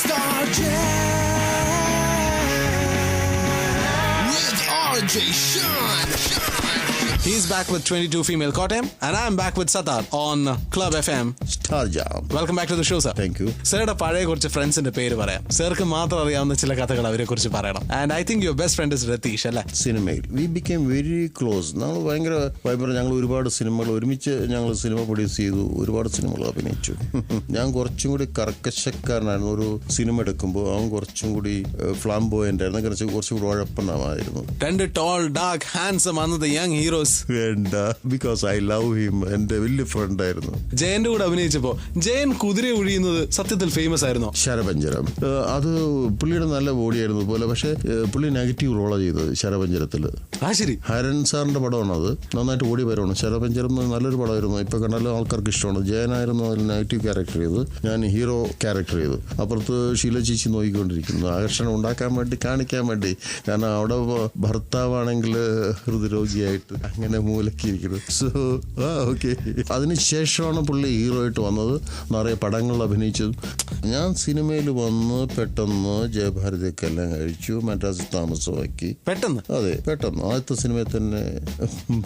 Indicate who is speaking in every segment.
Speaker 1: Star Jam with RJ Sean.
Speaker 2: He's back with 22 female Kottayam and I'm back with Satar on Club FM
Speaker 3: Star Jam.
Speaker 2: Welcome back to the show, sir.
Speaker 3: Thank you.
Speaker 2: Sirയുടെ പഴയ കുറച്ച് ഫ്രണ്ട്സിന്റെ പേര് പറയാം. സിർക്ക് മാത്രം അറിയാവുന്ന ചില കഥകൾ അവരെ കുറിച്ച് പറയണം. And I think your best friend is Ratish, അല്ലേ?
Speaker 3: സിനിമയിൽ we became very close. ഞങ്ങൾ ഭയങ്കര വൈബർ. ഞങ്ങൾ ഒരുപാട് സിനിമകൾ ഒരുമിച്ച് ഞങ്ങൾ സിനിമ പ്രൊഡ്യൂസ് ചെയ്തു, ഒരുപാട് സിനിമകൾ അഭിനയിച്ചു. ഞാൻ കുറച്ചും കൂടി കർക്കശക്കാരനായിരുന്നു. ഒരു സിനിമ എടുക്കുമ്പോൾ അവൻ കുറച്ചും കൂടി ഫ്ലാംബോയന്റ് ആയിരുന്നു, കുറച്ചുകൂടി ഉഴപ്പണമായിരുന്നു.
Speaker 2: രണ്ട് ടോൾ ഡാർക്ക് ഹാൻസം അന്നത്തെ young heroes.
Speaker 3: Because I love him. എന്റെ വലിയ ഫ്രണ്ട് ആയിരുന്നു.
Speaker 2: ജയന്റെ കൂടെ അഭിനയിച്ചപ്പോ ജയൻ കുതിര ഒഴിയുന്നത് സത്യത്തിൽ ഫേമസ് ആയിരുന്നോ?
Speaker 3: ശരപഞ്ചരം അത് പുള്ളിയുടെ നല്ല ബോഡിയായിരുന്നു പോലെ, പക്ഷെ പുള്ളി നെഗറ്റീവ് റോളാണ് ചെയ്തത് ശരപഞ്ചരത്തില്.
Speaker 2: ശരി,
Speaker 3: ഹരൻ സാറിന്റെ പടമാണ് അത്. നന്നായിട്ട് ഓടി വരമാണ്. ശരപഞ്ചരം നല്ലൊരു പടമായിരുന്നു. ഇപ്പൊ കണ്ടാലും ആൾക്കാർക്ക് ഇഷ്ടമാണ്. ജയനായിരുന്നു അതിൽ നെഗറ്റീവ് ക്യാരക്ടർ ചെയ്ത്, ഞാൻ ഹീറോ ക്യാരക്ടർ ചെയ്തു. അപ്പുറത്ത് ഷീല ചേച്ചി നോക്കിക്കൊണ്ടിരിക്കുന്നു, ആകർഷണം ഉണ്ടാക്കാൻ വേണ്ടി, കാണിക്കാൻ വേണ്ടി. കാരണം അവിടെ ഭർത്താവാണെങ്കിൽ ഹൃദയരോഗിയായിട്ട് അങ്ങനെ മൂലക്കിയിരിക്കുന്നത്. So okay. അതിനുശേഷമാണ് പുള്ളി ഹീറോ ആയിട്ട് വന്നത്, നിറയെ പടങ്ങളിൽ അഭിനയിച്ചത്. ഞാൻ സിനിമയിൽ വന്ന് പെട്ടെന്ന് ജയഭാരതി കല്യാണം കഴിച്ചു, മദ്രാസിൽ താമസമാക്കി.
Speaker 2: പെട്ടെന്ന്?
Speaker 3: അതെ, പെട്ടെന്ന്. ആദ്യത്തെ സിനിമയിൽ തന്നെ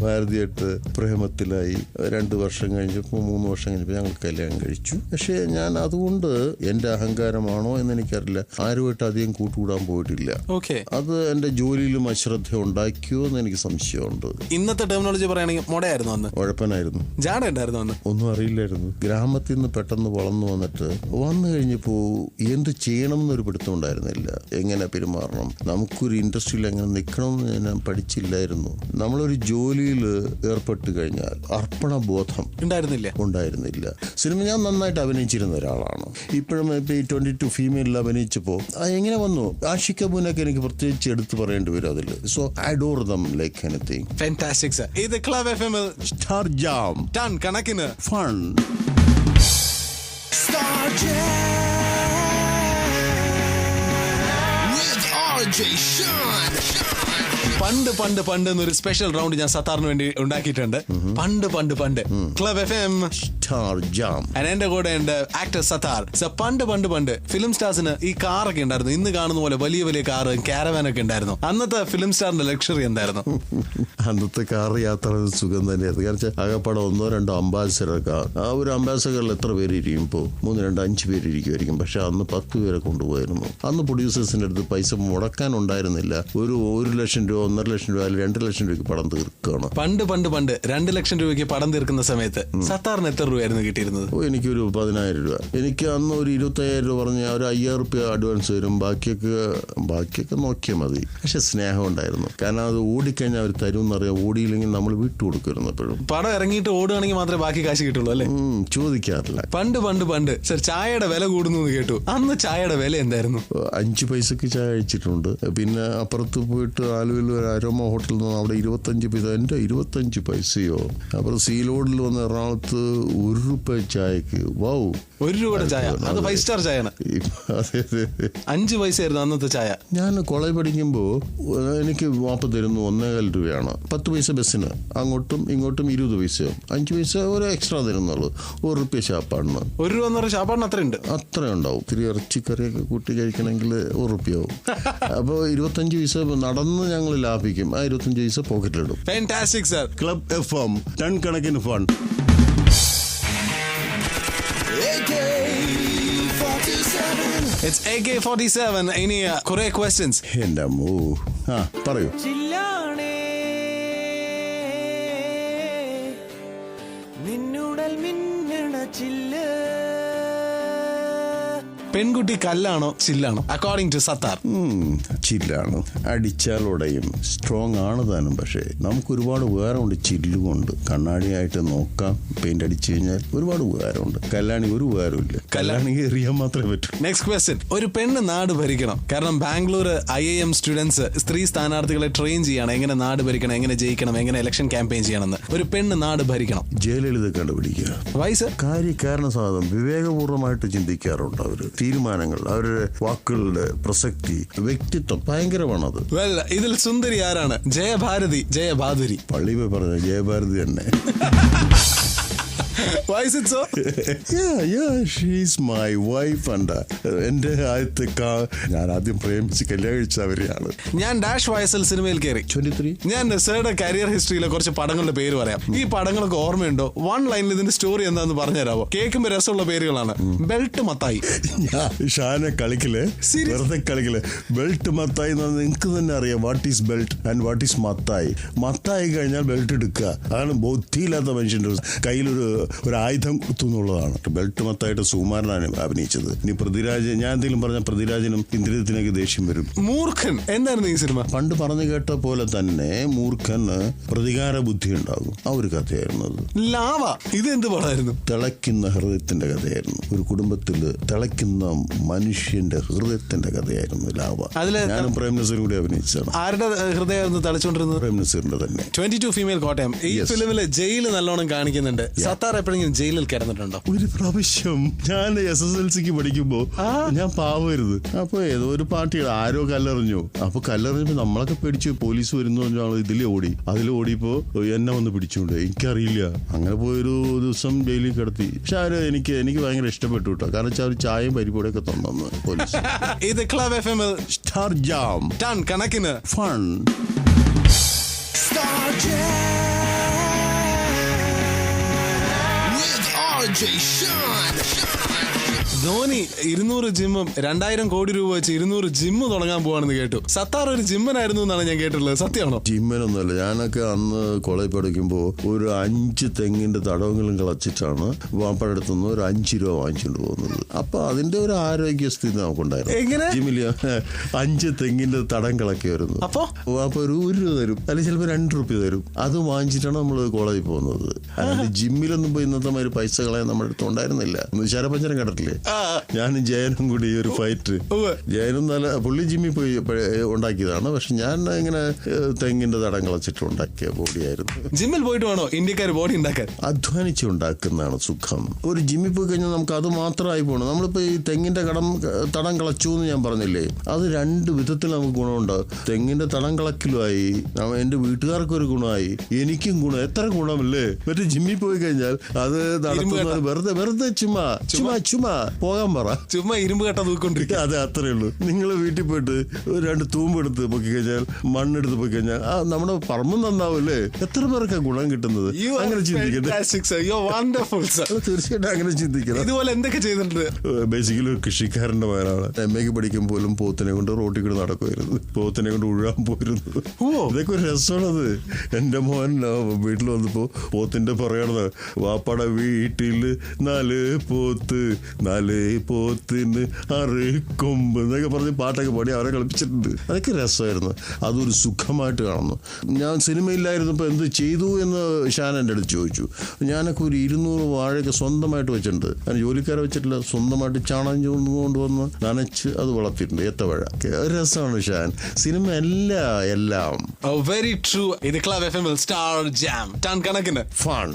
Speaker 3: ഭാരതിയായിട്ട് പ്രേമത്തിലായി. 2 വർഷം കഴിഞ്ഞപ്പോൾ 3 വർഷം കഴിഞ്ഞപ്പോൾ ഞങ്ങൾ കല്യാണം കഴിച്ചു. പക്ഷേ ഞാൻ അതുകൊണ്ട് എന്റെ അഹങ്കാരമാണോ എന്ന് എനിക്കറിയില്ല, ആരുമായിട്ട് അധികം കൂട്ടുകൂടാൻ പോയിട്ടില്ല. അത് എന്റെ ജോലിയിലും അശ്രദ്ധ ഉണ്ടാക്കിയോ എന്ന് എനിക്ക് സംശയമുണ്ട്.
Speaker 2: ഇന്നത്തെ ടെർമിനോളജി പറയുകയാണെങ്കിൽ മുടയായിരുന്നു അന്ന്,
Speaker 3: ഉഴപ്പനായിരുന്നു,
Speaker 2: ജാട ഉണ്ടായിരുന്നു അന്ന്,
Speaker 3: ഒന്നും അറിയില്ലായിരുന്നു. ഗ്രാമത്തിൽ നിന്ന് പെട്ടെന്ന് വളർന്നു വന്നു കഴിഞ്ഞപ്പോ എന്ത് ചെയ്യണം എന്നൊരു പിടുത്തം ഉണ്ടായിരുന്നില്ല, എങ്ങനെ പെരുമാറണം, നമുക്കൊരു ഇൻഡസ്ട്രിയിൽ എങ്ങനെ നിൽക്കണം എന്ന് ഞാൻ പഠിച്ചില്ലായിരുന്നു. നമ്മളൊരു ജോലിയിൽ ഏർപ്പെട്ട് കഴിഞ്ഞാൽ അർപ്പണബോധം ഉണ്ടായിരുന്നില്ല. സിനിമ ഞാൻ നന്നായിട്ട് അഭിനയിച്ചിരുന്ന ഒരാളാണ്. ഇപ്പോഴും ഇപ്പൊ ഈ 22 ഫീമെയിലിൽ അഭിനയിച്ചപ്പോ എങ്ങനെ വന്നു, ആഷിഖ് കപൂറിനൊക്കെ എനിക്ക് പ്രത്യേകിച്ച് എടുത്തു പറയേണ്ടി വരും അതിൽ. So I adore them like anything.
Speaker 2: Fantastic sir. ഇത് ക്ലബ് എഫ്എമ്മിൽ
Speaker 3: സ്റ്റാർ ജാം,
Speaker 2: ടൺ കണക്കിന്
Speaker 3: fun.
Speaker 1: Star Jam with RJ Sean.
Speaker 2: പണ്ട് എന്നൊരു സ്പെഷ്യൽ റൗണ്ട് ഞാൻ സത്താറിന് വേണ്ടി ഉണ്ടാക്കിയിട്ടുണ്ട്. പണ്ട് ക്ലബ് എഫ്എം
Speaker 3: സ്റ്റാർ ജാം.
Speaker 2: എന്റെ കൂടെ ഉണ്ട് ആക്ടർ സത്താർ. പണ്ട് ഫിലിം സ്റ്റാർസിന് ഈ കാറൊക്കെ ഉണ്ടായിരുന്നു. ഇന്ന് കാണുന്ന പോലെ വലിയ വലിയ കാറ്, കാരവാനൊക്കെ ഉണ്ടായിരുന്നു. അന്നത്തെ ഫിലിം സ്റ്റാറിന്റെ ലക്ഷറി എന്തായിരുന്നു?
Speaker 3: അന്നത്തെ കാർ യാത്ര സുഖം തന്നെയായിരുന്നു. കാരണം ആകെപ്പാടെ 1-2 അംബാസിഡർ കാർ. ആ ഒരു അംബാസിഡറിൽ എത്ര പേര് ഇരിക്കും? ഇപ്പോൾ 3-5 പേര് ഇരിക്കുമായിരിക്കും. പക്ഷെ അന്ന് 10 പേരെ കൊണ്ടുപോയിരുന്നു. അന്ന് പ്രൊഡ്യൂസേഴ്സിന്റെ അടുത്ത് പൈസ മുടക്കാൻ ഉണ്ടായിരുന്നില്ല. ഒരു 1 ലക്ഷം രൂപ, 1.5 ലക്ഷം രൂപ, 2 ലക്ഷം രൂപയ്ക്ക് പടം തീർക്കുകയാണ്.
Speaker 2: പണ്ട് 2 ലക്ഷം രൂപയ്ക്ക് പടം തീർക്കുന്ന സമയത്ത് സത്താറിന് എത്ര രൂപയായിരുന്നു കിട്ടിയിരുന്നത്?
Speaker 3: എനിക്കൊരു 10,000 രൂപ. എനിക്ക് അന്ന് ഒരു 25,000 രൂപ പറഞ്ഞ ഒരു 5,000 രൂപ അഡ്വാൻസ് വരും. ബാക്കിയൊക്കെ നോക്കിയാൽ മതി. പക്ഷെ സ്നേഹം ഉണ്ടായിരുന്നു. കാരണം അത് ഓടിക്കഴിഞ്ഞാൽ അവർ തരും എന്നറിയാം. ഓടിയില്ലെങ്കിൽ നമ്മൾ വിട്ടു കൊടുക്കുമായിരുന്നു. എപ്പോഴും
Speaker 2: പടം ഇറങ്ങിയിട്ട് ഓടുകയാണെങ്കിൽ മാത്രമേ ബാക്കി കാശ് കിട്ടുള്ളൂ അല്ലേ?
Speaker 3: ചോദിക്കാറില്ല.
Speaker 2: പണ്ട് സർ, ചായയുടെ വില കൂടുന്നു എന്ന് കേട്ടു. അന്ന് ചായയുടെ വില എന്തായിരുന്നു?
Speaker 3: 5 പൈസക്ക് ചായ കഴിച്ചിട്ടുണ്ട്. പിന്നെ അപ്പുറത്ത് പോയിട്ട് ആലുവയിൽ ഒരു അരോമ ഹോട്ടലിൽ നിന്ന് അവിടെ 25 പൈസ. എൻ്റെ 25 പൈസയോ? അപ്പുറം സീലോഡിൽ വന്ന് എറണാകുളത്ത് 1 രൂപ ചായക്ക്. വൗ,
Speaker 2: 1 രൂപയുടെ ചായ. അത് 5 സ്റ്റാർ ചായയാണ്. 5 പൈസയായിരുന്നു അന്നത്തെ ചായ. ഞാൻ
Speaker 3: കോളേജ് പഠിക്കുമ്പോൾ എനിക്ക് വാപ്പ തരുന്നു 1.25 രൂപയാണ്. 10 പൈസ ബസ്സിന്, അങ്ങോട്ടും ഇങ്ങോട്ടും 20 പൈസയോ. 5 പൈസ ഒരു എക്സ്ട്രാ തരുന്നുള്ളൂ. 1 രൂപ ഷാപ്പാണ്.
Speaker 2: 1 രൂപ എന്ന് പറഞ്ഞാൽ ഷാപ്പാടിന്
Speaker 3: അത്ര ഉണ്ടാവും. ഇത്തിരി ഇറച്ചിക്കറിയൊക്കെ കൂട്ടി കഴിക്കണമെങ്കിൽ 1 രൂപയാവും. അപ്പോൾ 25 പൈസ നടന്ന് ഞങ്ങൾ ലാഭിക്കും. ആ 25 പൈസ പോക്കറ്റിലിടും.
Speaker 2: Fantastic sir.
Speaker 3: Club FM, ton കണക്കിന് ഫൺ.
Speaker 2: It's AK47. ഇനി കുറെ ക്വസ്റ്റ്യൻസ്.
Speaker 3: എന്റെ അമ്മോ, പറയൂ.
Speaker 1: നിന്നുടൽ മിന്നണ ചില്ല്.
Speaker 2: പെൺകുട്ടി കല്ലാണോ ചില്ലാണോ അക്കോർഡിംഗ് ടു സത്താർ?
Speaker 3: ചില്ലാണ്. അടിച്ചാൽ ഉടയും. സ്ട്രോങ് ആണ് താനും. പക്ഷേ നമുക്ക് ഒരുപാട് ഉപകാരമുണ്ട് ചില്ലുകൊണ്ട്. കണ്ണാടിയായിട്ട് നോക്കാം. പെയിന്റ് അടിച്ചു കഴിഞ്ഞാൽ ഒരുപാട് ഉപകാരമുണ്ട്. കല്ലാണി ഒരു ഉപകാരമില്ല. കല്ലാണി എറിയാൻ മാത്രമേ പറ്റൂ.
Speaker 2: Next question. ഒരു പെണ്ണ് നാട് ഭരിക്കണം. കാരണം ബാംഗ്ലൂർ IIM സ്റ്റുഡൻസ് സ്ത്രീ സ്ഥാനാർത്ഥികളെ ട്രെയിൻ ചെയ്യണം, എങ്ങനെ നാട് ഭരിക്കണം, എങ്ങനെ ജയിക്കണം, എങ്ങനെ ഇലക്ഷൻ ക്യാമ്പയിൻ ചെയ്യണമെന്ന്. ഒരു പെണ്ണ് നാട് ഭരിക്കണം.
Speaker 3: ജയലളിത കണ്ടുപിടിക്കുക.
Speaker 2: വൈസ്
Speaker 3: കാരണസാധനം വിവേകപൂർവ്വമായിട്ട് ചിന്തിക്കാറുണ്ട് അവർ. തീരുമാനങ്ങൾ, അവരുടെ വാക്കുകളുടെ പ്രസക്തി, വ്യക്തിത്വം ഭയങ്കരമാണത്.
Speaker 2: ഇതിൽ സുന്ദരി ആരാണ്? ജയഭാരതി, ജയബാധുരി?
Speaker 3: പള്ളി പോയി പറഞ്ഞ ജയഭാരതി തന്നെ.
Speaker 2: Why is it so?
Speaker 3: She's my wife and എന്റെ ആദ്യത്തെ ഞാൻ ആദ്യം പ്രേമിച്ച് കല്യാണം കഴിച്ച അവരെയാണ്.
Speaker 2: ഞാൻ ഡാഷ് വയസ്സിൽ സിനിമയിൽ കയറി
Speaker 3: 23.
Speaker 2: ഞാൻ നസറുടെ കരിയർ ഹിസ്റ്ററിയിലെ കുറച്ച് പടങ്ങളുടെ പേര് പറയാം. ഈ പടങ്ങളൊക്കെ ഓർമ്മയുണ്ടോ? വൺ ലൈനിൽ ഇതിന്റെ സ്റ്റോറി എന്താന്ന് പറഞ്ഞുതരാമോ? കേൾക്കുമ്പോ രസമുള്ള പേരുകളാണ്. ബെൽറ്റ് മത്തായി.
Speaker 3: ഷാനെ കളിക്കല്, വെറുതെ കളിക്കല്. ബെൽറ്റ് മത്തായി നിങ്ങക്ക് തന്നെ അറിയാം what is belt and what is Mathai. Mathai കഴിഞ്ഞാൽ ബെൽറ്റ് എടുക്കുക. അതാണ് ബുദ്ധിയില്ലാത്ത മനുഷ്യന്റെ കയ്യിലൊരു ആയുധം കുത്തുന്നുള്ളതാണ്. ബെൽറ്റ് മത്തായിട്ട് സുകുമാരനാണ് അഭിനയിച്ചത്. ഇനി പൃഥ്വിരാജ്, ഞാൻ എന്തെങ്കിലും പറഞ്ഞ പൃഥ്വിരാജിനും ഇന്ദ്രജിത്തിനൊക്കെ ദേഷ്യം വരും.
Speaker 2: മൂർഖൻ എന്തായിരുന്നു ഈ സിനിമ?
Speaker 3: പണ്ട് പറഞ്ഞു കേട്ട പോലെ തന്നെ മൂർഖന് പ്രതികാര ബുദ്ധി ഉണ്ടാകും. ആ ഒരു കഥയായിരുന്നു അത്.
Speaker 2: ലാവ ഇത് എന്ത് പടമായിരുന്നു?
Speaker 3: തിളയ്ക്കുന്ന ഹൃദയത്തിന്റെ കഥയായിരുന്നു. ഒരു കുടുംബത്തില് തിളയ്ക്കുന്ന മനുഷ്യന്റെ ഹൃദയത്തിന്റെ കഥയായിരുന്നു ലാവ. ഞാനും പ്രേം നസീറും കൂടി അഭിനയിച്ചതാണ്.
Speaker 2: ആരുടെ ഹൃദയമായിരുന്നു തളിച്ചോണ്ടിരുന്നത്?
Speaker 3: പ്രേം നസീറിന്റെ തന്നെ.
Speaker 2: 22 ഫീമെയിൽ കോട്ടയം. ഈ ഫിലിമില് ജയില് നല്ലോണം കാണിക്കുന്നുണ്ട്. സത്താർ എപ്പോഴെങ്കിലും ജയിലിൽ കിടന്നിട്ടുണ്ടോ?
Speaker 3: ഒരു പ്രാവശ്യം ഞാൻ SSLCക്ക് പഠിക്കുമ്പോ ഞാൻ പാവരുത്. അപ്പൊ ഏതോ ഒരു പാർട്ടിയുടെ ആരോ കല്ലെറിഞ്ഞു. അപ്പൊ കല്ലെറിഞ്ഞപ്പോ നമ്മളൊക്കെ പേടിച്ചു. പോലീസ് വരുന്നു പറഞ്ഞാൽ ഇതിലേ ഓടി. അതിലോടിയപ്പോ എന്നെ വന്ന് പിടിച്ചുകൊണ്ട് എനിക്കറിയില്ല. അങ്ങനെ പോയൊരു ദിവസം ജയിലിൽ കിടത്തി. പക്ഷെ അവര് എനിക്ക് ഭയങ്കര ഇഷ്ടപ്പെട്ടു കേട്ടോ. കാരണം വെച്ചാൽ അവർ ചായയും പരിപാടിയൊക്കെ തന്നു പോലീസ്.
Speaker 2: ഇത് club FM
Speaker 3: star jam
Speaker 2: ton കണക്കിന്
Speaker 3: fun.
Speaker 1: Star Jam with RJ Sean.
Speaker 2: Dhoni 200 ജിമ്മും 2000 കോടി രൂപ വെച്ച് 200 ജിമ്മ് തുടങ്ങാൻ പോവാണെന്ന് കേട്ടു. സത്താർ ഒരു ജിമ്മനായിരുന്നു എന്നാണ് ഞാൻ കേട്ടിട്ടുള്ളത്. സത്യമാണോ?
Speaker 3: ജിമ്മനൊന്നുമല്ല. ഞാനൊക്കെ അന്ന് കോളേജ് പഠിക്കുമ്പോൾ ഒരു 5 തെങ്ങിന്റെ തടവങ്ങളും കളച്ചിട്ടാണ് വാപ്പയുടെ അടുത്തുനിന്ന് ഒരു 5 രൂപ വാങ്ങിച്ചുകൊണ്ട് പോകുന്നത്. അപ്പൊ അതിന്റെ ഒരു ആരോഗ്യസ്ഥിതി നമുക്കുണ്ടായിരുന്നു.
Speaker 2: എങ്ങനെ?
Speaker 3: ജിമ്മില് 5 തെങ്ങിന്റെ തടം കളക്കി വരുന്നു.
Speaker 2: അപ്പൊ
Speaker 3: ഒരു രൂപ തരും, അല്ലെങ്കിൽ ചിലപ്പോൾ 2 രൂപ തരും. അത് വാങ്ങിച്ചിട്ടാണ് നമ്മൾ കോളേജിൽ പോകുന്നത്. അല്ലാണ്ട് ജിമ്മിലൊന്നും പോയി ഇന്നത്തെ മാതിരി പൈസ കളയാൻ നമ്മുടെ അടുത്ത് ഉണ്ടായിരുന്നില്ല. ശരപഞ്ചരം കേട്ടിട്ടില്ലേ? ഞാനും ജയനും കൂടി ഒരു ഫൈറ്റ്. ജയനും നല്ല പുള്ളി ജിമ്മിൽ പോയി ഉണ്ടാക്കിയതാണ്. പക്ഷെ ഞാൻ ഇങ്ങനെ തെങ്ങിന്റെ തടം കളച്ചിട്ട് ഉണ്ടാക്കിയ ബോഡിയായിരുന്നു.
Speaker 2: ജിമ്മിൽ പോയിട്ട് വേണോ ഇന്ത്യക്കാർ ബോഡി ഉണ്ടാക്കാൻ?
Speaker 3: അധ്വാനിച്ച് ഉണ്ടാക്കുന്നതാണ് സുഖം. ഒരു ജിമ്മിൽ പോയി കഴിഞ്ഞാൽ നമുക്ക് അത് മാത്രമായി പോകണം. നമ്മളിപ്പോ ഈ തെങ്ങിന്റെ തടം കളച്ചു എന്ന് ഞാൻ പറഞ്ഞില്ലേ, അത് 2 വിധത്തിൽ നമുക്ക് ഗുണമുണ്ട്. തെങ്ങിന്റെ തടം കളക്കലുമായി എന്റെ വീട്ടുകാർക്ക് ഒരു ഗുണമായി, എനിക്കും ഗുണം. എത്ര ഗുണമല്ലേ? മറ്റേ ജിമ്മിൽ പോയി കഴിഞ്ഞാൽ അത് നടത്തുന്നത് വെറുതെ ചുമ്മാ പോകാൻ പറ.
Speaker 2: ചുമ്മാ ഇരുമ്പ് കെട്ട തൂക്കൊണ്ടിരിക്കുക.
Speaker 3: അതെ, അത്രേ ഉള്ളൂ. നിങ്ങൾ വീട്ടിൽ പോയിട്ട് 2 തൂമ്പെടുത്ത് പൊക്കി കഴിഞ്ഞാൽ, മണ്ണെടുത്ത് പൊക്കി കഴിഞ്ഞാൽ നമ്മുടെ പറമ്പ് നന്നാവല്ലേ? എത്ര പേർക്ക് ഗുണം കിട്ടുന്നത്? അങ്ങനെ ചിന്തിക്കട്ടെ. തീർച്ചയായിട്ടും അങ്ങനെ ചിന്തിക്കണം.
Speaker 2: ഇതുപോലെ എന്തൊക്കെ ചെയ്തിട്ടുണ്ട്?
Speaker 3: ബേസിക്കലി ഒരു കൃഷിക്കാരന്റെ മകനാണ്. MA പഠിക്കും പോലും പോത്തിനെ കൊണ്ട് റോട്ടിൽ കൂടെ നടക്കുമായിരുന്നു, പോത്തിനെ കൊണ്ട് ഉഴാൻ പോയിരുന്നു. ഇതൊക്കെ ഒരു രസമാണത്. എന്റെ മോൻ വീട്ടിൽ വന്നപ്പോ പോത്തിന്റെ പറയണത്, വാപ്പാടെ വീട്ടില് 4 പോത്തിന് 6 കൊമ്പ് എന്നൊക്കെ പറഞ്ഞ് പാട്ടൊക്കെ പാടി അവരെ കളിപ്പിച്ചിട്ടുണ്ട്. അതൊക്കെ രസമായിരുന്നു. അതൊരു സുഖമായിട്ട് കാണുന്നു. ഞാൻ സിനിമയില്ലായിരുന്നപ്പോൾ എന്ത് ചെയ്തു എന്ന് ഷാൻ എൻ്റെ അടുത്ത് ചോദിച്ചു. ഞാനൊക്കെ ഒരു 200 വാഴയൊക്കെ സ്വന്തമായിട്ട് വെച്ചിട്ടുണ്ട്. ഞാൻ ജോലിക്കാരെ വെച്ചിട്ടില്ല, സ്വന്തമായിട്ട് ചാണകം കൊണ്ടുവന്ന് നനച്ച് അത് വളർത്തിയിട്ടുണ്ട്. ഏത്തവാഴ രസമാണ് ഷാൻ. സിനിമ എല്ലാം
Speaker 2: വെരി ട്രൂ. ഇത് club FM star jam ton കണക്കിന്
Speaker 3: ഫൺ.